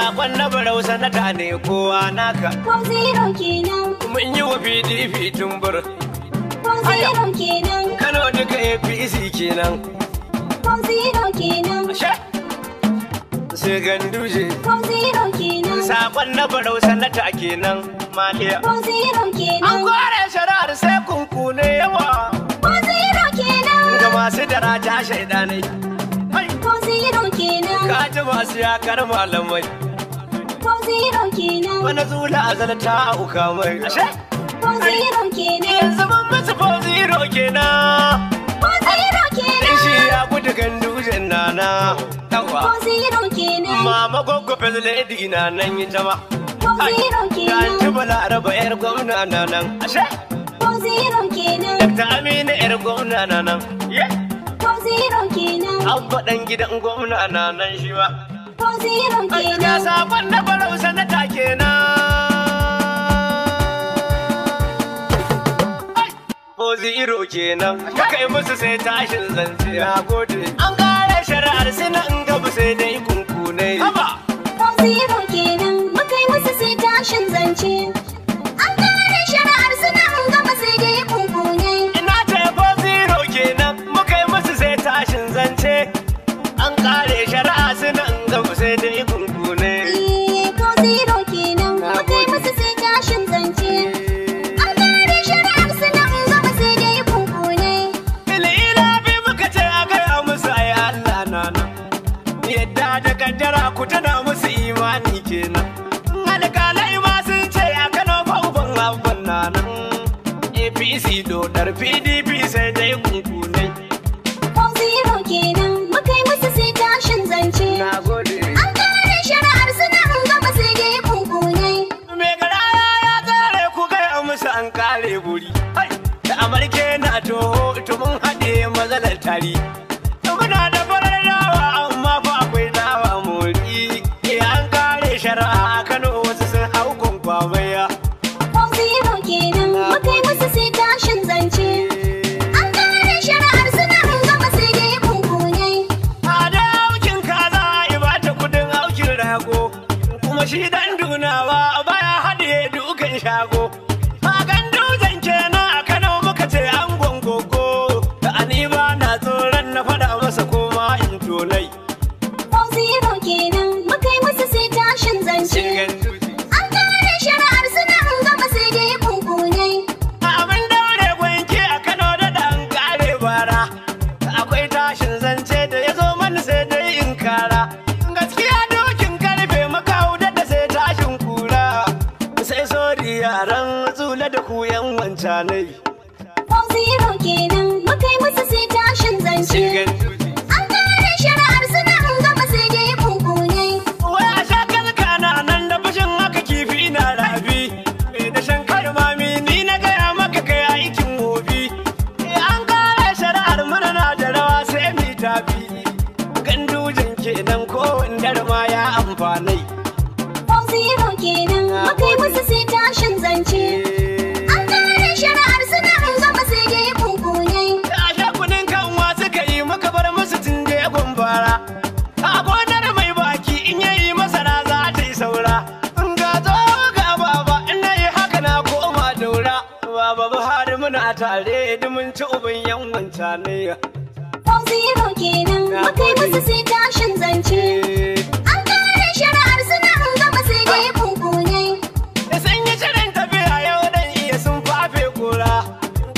sakon na barau sanata ne kowa naka. Ko zero kenan. Mun yi wa PDP tumbur. Ko zero kenan. Kano duka APC kenan. Ko zero kenan. Sai Ganduje. Ko zero kenan. Sakon na barau sanata kenan Maliya. Ko zero kenan. An kore shari'ar sai kunkune yawa. Ko zero kenan. Ga masu daraja shaidanai. Ko zero kenan. Ka ji masu yakar malamai. Ko zero kenan. Wani zula azalta a ukamai. Ko zero kenan. Yanzu mun musu ko zero kenan. Ko zero kenan. Shi ya gudu Gandujen nana. Ko zero kenan. Mama Goggo Lady na nan ita ma. Ko zero kenan. Ga Bala Araba yar gwamna na nan. Ko zero kenan. Dr. Amina yar gwamna na nan. Ko zero kenan. Abba dan gidan gwamna na nan shi ma. Ko zero kenan. Ga sakon na barau sanata kenan. Ko zero kenan. Kai musu sai tashin zance. Na gode. An kare shari'ar sina in gaba sai dai kunkune. Ko zero kenan. Mukai musu sai tashin zance. An kare shari'ar sina in gaba sai dai kunkune. Ina ce ko zero kenan. Mukai musu sai tashin zance. An kare shari'a sina in gaba sai dai kunkune. Ko zero kenan. Mukai musu sai tashin zance. An kare shari'ar sina in gaba sai dai kunkune. Ila bi muka ce a gaya musu ai Allah nana. Yadda da kaddara ku tana musu imani kenan. Alƙalai ma sun ce a Kano fa uban abban nanan. APC dodar PDP sai dai kunkune. Ko zero kenan. Mukai musu sai tashin zance. Na gode. An kare shari'ar sina in gaba sai dai kunkune. Me gara ya tsare ku gaya musu an kare guri. Da amarke na to mun haɗe matsalar tari. Muna da farar dawa amma fa akwai dawa mori. An kare shari'a a Kano wasu sun hau kwankwamaya. Ko zero kenan. Mukai musu sai tashin zance. An kare shari'ar sina in gaba sai dai kunkune. A da aukin kaza a ba ta kudin aukin rago. Kuma shi dan dunawa baya haɗe dukan shago. A Gandujen kenan a Kano muka ce an gongogo. Da ani ba na tsoron na faɗa masa koma in tonai. Ko zero kenan. Mukai musu sai tashin zance. An kare shari'ar sina in gaba sai dai kunkune. Abin daure gwanke a Kano da dan kare bara. Akwai tashin zance da ya zo mana sai dai in kara. Gaskiya dokin karfe makau da sai tashin kura. Sai sori yaran zula da ku yan wancanai. Ko zero kenan. Mukai musu sai tashin zance. An kare shari'ar sina in gaba sai dai kunkune. Wai a sha kalka na nan da fashin haka kifi na rabi. Da shan karmami ni na gaya maka kai aikin wofi. An kare shari'ar mana na da rawa sai mi tafi. Gandujen kenan ko wandar ma ya amfanai. Ko zero kenan. Mukai musu sai tashin zance. An kare shari'ar sina in gaba sai dai kunkune. A sha kunin kanwa suka yi maka bar musu tun da ya gombara. A gonar mai baki in yayi masara za ta yi saura. Ga zo ga baba in na yi haka na koma daura. Baba Buhari muna tare dumin ci uban yan wancanai. Ko zero kenan. Mukai musu sai tashin zance. An kare shari'ar sina in gaba sai dai kunkune. Sun yi shirin tafiya yau dan iya sun fafe kura.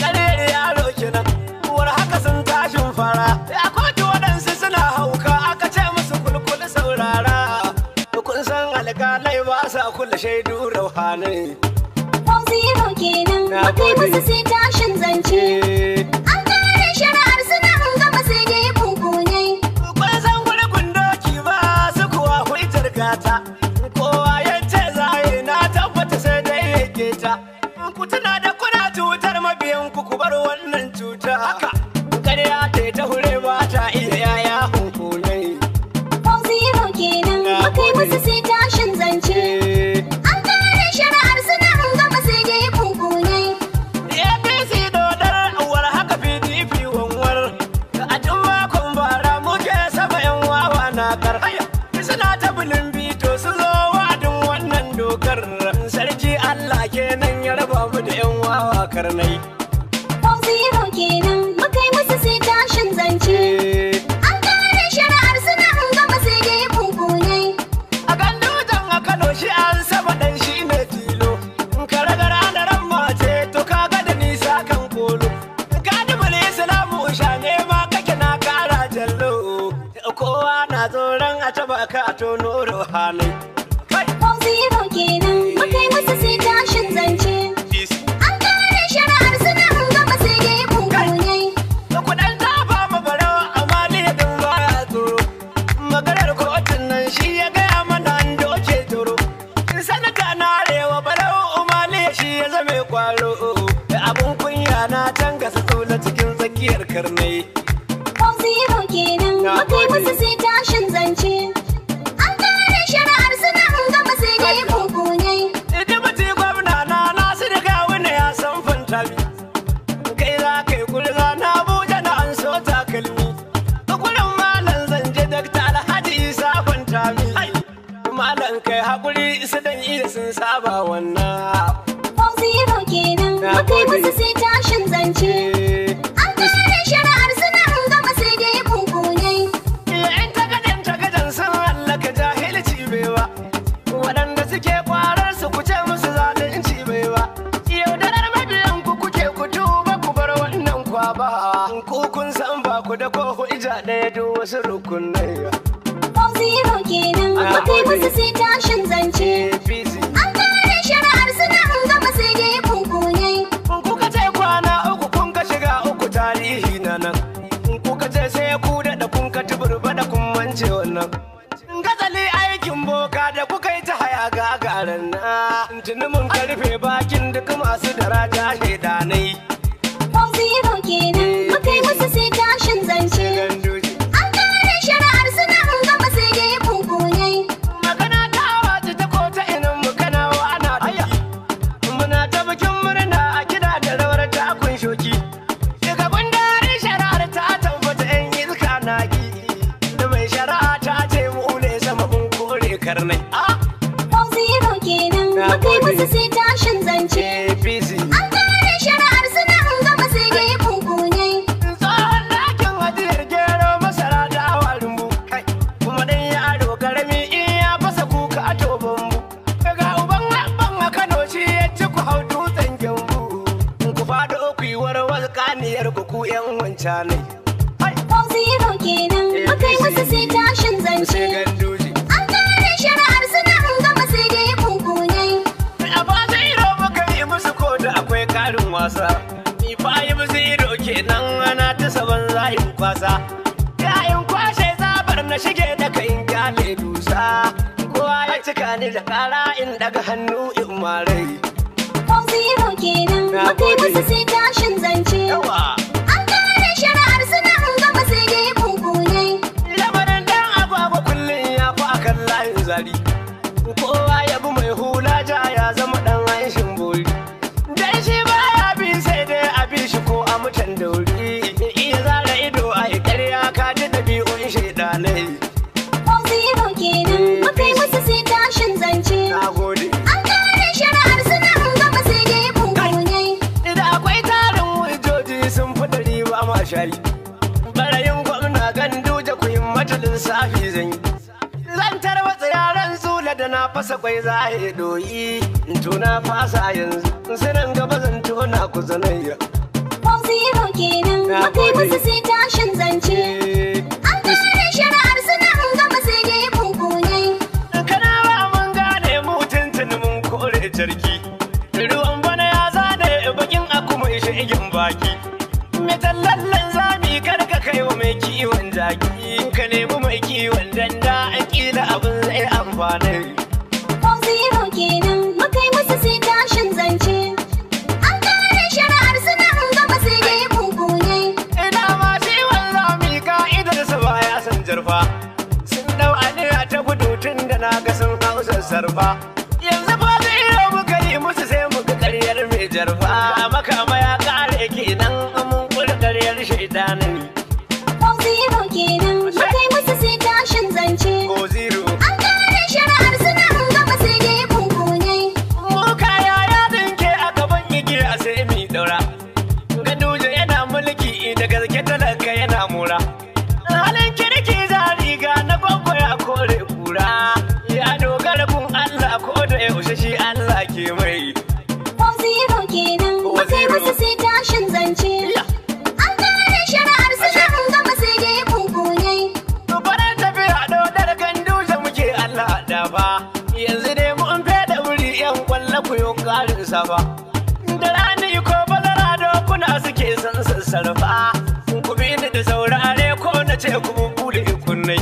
Karere yaro kenan, uwar haka sun tashin fara. A kotu waɗansu suna hauka aka ce musu kulkul saurara. Kun san alƙalai ba sa kula shaidu rauhanai. Ko zero kenan. Mukai musu sai tashin zance. An kare shari'ar sina in gaba sai dai kunkune. Kun san gurgun doki ba su kuwa hujjar gata. Kowa ya ce zaye na tabbata sai dai ya keta. Ku tuna da kuna cutar mabiyan ku bar wannan cuta. Haka ƙarya ta hure ba ta iya yaya hunkunai. Ko zero kenan. Mukai musu sai tashin zance. An kare shari'ar sina in gaba sai dai kunkune. APC dodar uwar haka karnai. Ko zero kenan muka yi musu sai tashin zance. An kare shari'ar suna gama sai dai kunkunai. A gandujan a Kano shi an saba dan shi ne tilo. Kare gara da ran mace to kaga da nisa kan kolo. Kadimul Islamu shane ma kake na kara jallo. Kowa na tsoron a taba ka a tono rohanai. Ko zero kenan muka yi musu sai tashin zance. An kare shari'ar suna gama sai dai kunkunai. Kudan tafa mabarau amma ni din baya tsoro. Maganar kotun nan shi ya gaya mana an doke toro. Sanata na arewa barau umali shi ya zame kwaro. Da abun kunya na can gasa tsula cikin tsakiyar karnai. Ko zero kenan muka yi musu sai tashin zance. An kare shari'ar suna gama sai dai kunkunai. Dibiti gwamna na nasu da gawuna ya san fantami. Kai za ka yi kulga na Abuja da an so takalmi. Kurin malam zanje Dakta Alhaji Isa fantami. Malam kai haƙuri su dan iya sun saba wannan. Ko zero kenan muka yi musu sai tashin zance. An kare shari'ar suna gama sai dai kunkunai. Yan tagadan sun hallaka jahilci baiwa. Waɗanda suke kwarar su kuce musu zalunci baiwa. Yaudarar mabiyan ku kuke ku tuba ku bar wannan kwaba. Ku kun san ba ku da ko hujja ɗaya duk wasu rukunai. Ko zero kenan muka yi musu sai tashin zance. APC. An kare shari'ar suna gama sai dai kunkunai. Kuka ce kwana uku kun ka shiga uku tarihi na nan. Kuka ce sai ku da kun ka tuburba da kun mance wannan. Gazali aikin boka da kuka yi ta haya gagarin na. Tuni mun karfe bakin duk masu daraja shaidanai. Ko zero kenan muka yi musu sai tashin zance. Gandoji. An kare shari'ar suna gama sai dai kunkunai. Magana ta wace ta ko ta inan mu kana wa ana aya. Muna ta bikin murna a gida da rawar takun shoki. Daga gundarin shari'ar ta tabbata yan iska na ki. Da mai shari'a ta ce mu ne sama mun kore karnai. Ko zero kenan muka yi musu sai tashin zance. APC. An kare shari'ar suna gama sai dai kunkunai. Tsohon ɗakin ajiyar gero masara da awa rumbu. Kuma dan yaro karami in ya fasa kuka a toban mu. Daga uban haɓɓan a Kano shi ya ci ku hau dutsen gyambu. Ku faɗo ku yi warwar kaniyar ku 'yan wancanai. Ko zero kenan muka yi musu sai tashin Sai zance. gandoji. An kare shari'ar suna gama sai dai kunkunai. A ba zero muka yi musu ko da akwai karin wasa. Ni fa yi musu ido kenan ana ta saban zayin kwasa. Yayin kwashe zabar na shige da kayin kyale dusa. Kowa ya cika ni da kara in daga hannu in marai. Ko zero kenan muka yi musu sai tashin zance. Yawa. An kare shari'ar suna gama sai dai kunkunai. Lamarin dan agwagwa kullum ya fi akan layin zari. Kowa ya bi mai hula ja ya zama dan hanshin bori. Dan shi baya bi sai dai a bi shi ko a mutan dauri. Iya zara ido a yi ƙarya ka ji ɗabi'un shaidanai. Ko zero kenan muka yi musu sai tashin zance. Na gode. An kare shari'ar suna gama sai dai kunkunai. Idan akwai tarin hujjoji sun fi ɗari ba ma shari. Barayin gwamna Ganduje ku yi mata lissafi zan yi. Zan tarwatsa yaran zula da na fasa kwai za a yi doyi. Tuna fasa yanzu sinan gaba zan tona ku zanayya. Ko zero kenan muka yi musu sai tashin zance. An kare shari'ar suna gama sai dai kunkunai. Kana ba mun gane mu tuntuni mun kore jarki. Ruwan bana ya zane bakin aku mai shigin baki. Me tallallan zami kar ka kai wa mai kiwon jaki. Ka nemi mai kiwon danda a kila abin zai amfani. Ko zero kenan muka yi musu sai tashin zance. An kare shari'ar suna gama sai dai kunkunai. Ina ma shi wallami ka'idar sa baya san jarfa. Sun dau aniya ta gudu tun da na ga sun hausa sarfa. Yanzu ba zai iya muka yi musu sai muka karyar mai jarfa. Makama ya kare kenan mun kula karyar shaidanin. Ko zero kenan muka yi musu sai tashin zance. Ko zero. An kare shari'ar suna gama sai dai kunkunai. Mu kaya ya dinke a gaban igiya sai mi mura. Halin kirki za riga na gwaggo ya kore kura. Ya dogara kun Allah ko da yaushe shi Allah ke mai. 4-0 kenan makai musu sai tashin zance. An kare shari'ar su an gama sai dai kunkunai. Baran tafiya dodar ganduje muke Allah da ba. Yanzu dai mun feda wuri yan kwalla ku yi karin sa ba. Da rani ko bazara dokuna suke son sassarfa. Ku bi ni da saurare ko na ce ku bude kunnai.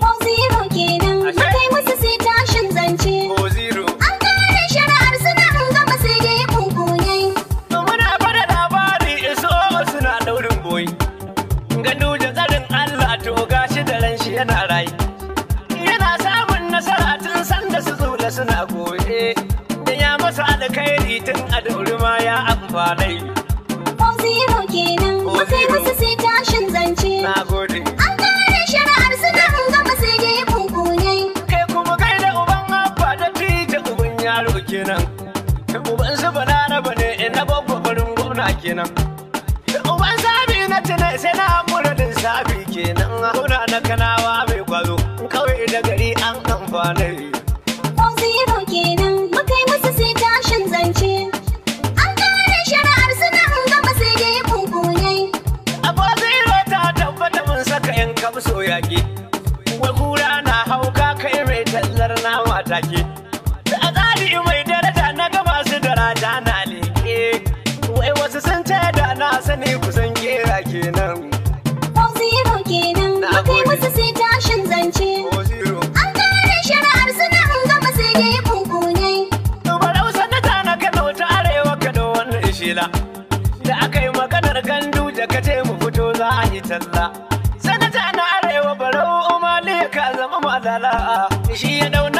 4-0 kenan makai musu sai tashin zance. 4-0. An kare shari'ar su an gama sai dai kunkunai. Muna fada labari iso suna daurin boyi. Ganduje tsarin Allah to gashi da ran shi yana rai. Yana samun nasara tun sanda su zula suna goye. Da ya masa alkhairi tun a dauri ma ya amfanai. 4-0 kenan makai musu sai tashin zance. Na gode. An kare shari'ar su an gama sai dai kunkunai. Kai kuma kai da uban abba da tije uban yaro kenan. Uban su balaraba ne na babba farin gwamna kenan. Uban sabi na tunai sai na muradin sabi kenan. Gwamna na kanawa mai kwazo kawai da gari an amfanai. 4-0 kenan makai musu sai tashin zance. An kare shari'ar su an gama sai dai kunkunai. Abu zero ta tabbata mun saka yan kamso yaƙi. Wai kura na hauka kai mai tallar nama take. Da a tsari mai daraja na gaba su daraja na leke. Wai wasu sun ce da na sani kusan kera kenan. 4-0 kenan makai musu sai tashin zance. 4-0. An kare shari'ar su an gama sai dai kunkunai. Barau sanata na Kano ta arewa Kano wannan shela. Da aka yi maganar Ganduje ka ce mu fito za a yi talla. Sanata na arewa Barau Umali ka zama malala. Shi ya dauna